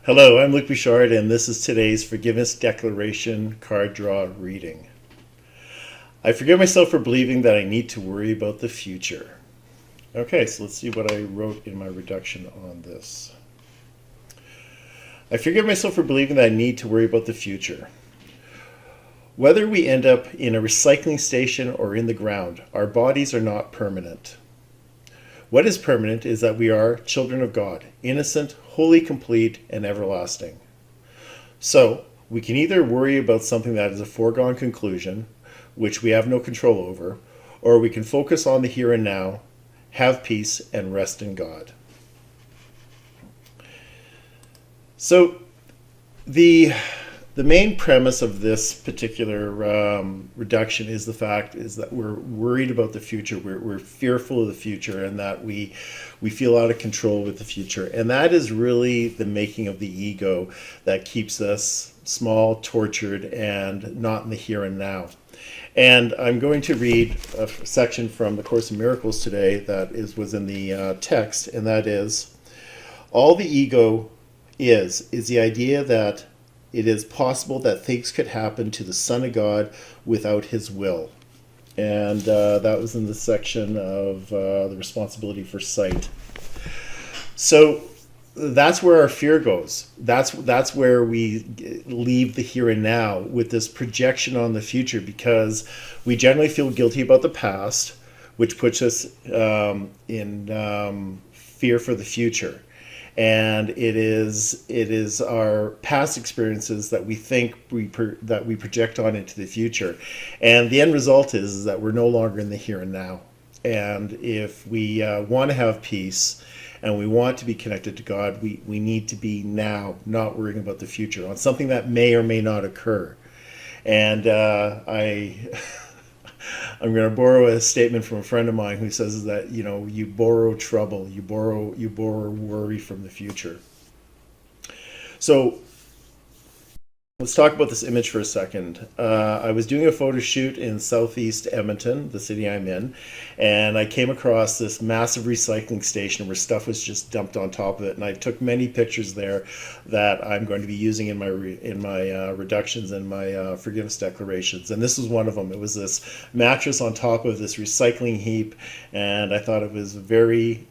Hello, I'm Luc Bouchard, and this is today's Forgiveness Declaration card draw reading. I forgive myself for believing that I need to worry about the future. Okay, so let's see what I wrote in my reduction on this. I forgive myself for believing that I need to worry about the future. Whether we end up in a recycling station or in the ground, our bodies are not permanent. What is permanent is that we are children of God, innocent, wholly complete, and everlasting. So, we can either worry about something that is a foregone conclusion, which we have no control over, or we can focus on the here and now, have peace, and rest in God. So, the main premise of this particular reduction is the fact is that we're worried about the future. We're fearful of the future, and that we feel out of control with the future. And that is really the making of the ego that keeps us small, tortured, and not in the here and now. And I'm going to read a section from the Course in Miracles today that was in the text, and that is, all the ego is the idea that it is possible that things could happen to the Son of God without his will. And that was in the section of the responsibility for sight. So that's where our fear goes. That's where we leave the here and now with this projection on the future, because we generally feel guilty about the past, which puts us in fear for the future. And it is our past experiences that we think that we project on into the future, and the end result is that we're no longer in the here and now. And if we want to have peace and we want to be connected to God, we need to be now, not worrying about the future on something that may or may not occur. And I'm going to borrow a statement from a friend of mine who says that, you borrow trouble, you borrow worry from the future. So let's talk about this image for a second. I was doing a photo shoot in southeast Edmonton, the city I'm in, and I came across this massive recycling station where stuff was just dumped on top of it. And I took many pictures there that I'm going to be using in my reductions and my forgiveness declarations. And this was one of them. It was this mattress on top of this recycling heap, and I thought it was very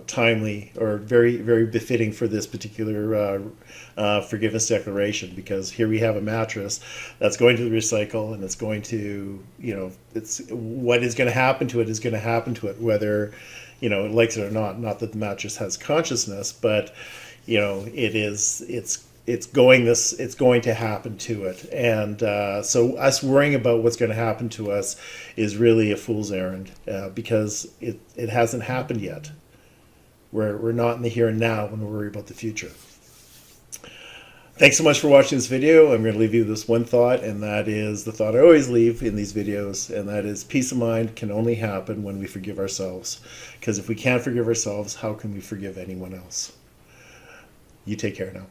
timely, or very, very befitting for this particular forgiveness declaration, because here we have a mattress that's going to the recycle, and it's going to, it's what is going to happen to it is going to happen to it, whether it likes it or not. Not that the mattress has consciousness, but it's going to happen to it. And so us worrying about what's going to happen to us is really a fool's errand, because it hasn't happened yet. We're not in the here and now when we worry about the future. Thanks so much for watching this video. I'm going to leave you with this one thought, and that is the thought I always leave in these videos, and that is peace of mind can only happen when we forgive ourselves. Because if we can't forgive ourselves, how can we forgive anyone else? You take care now.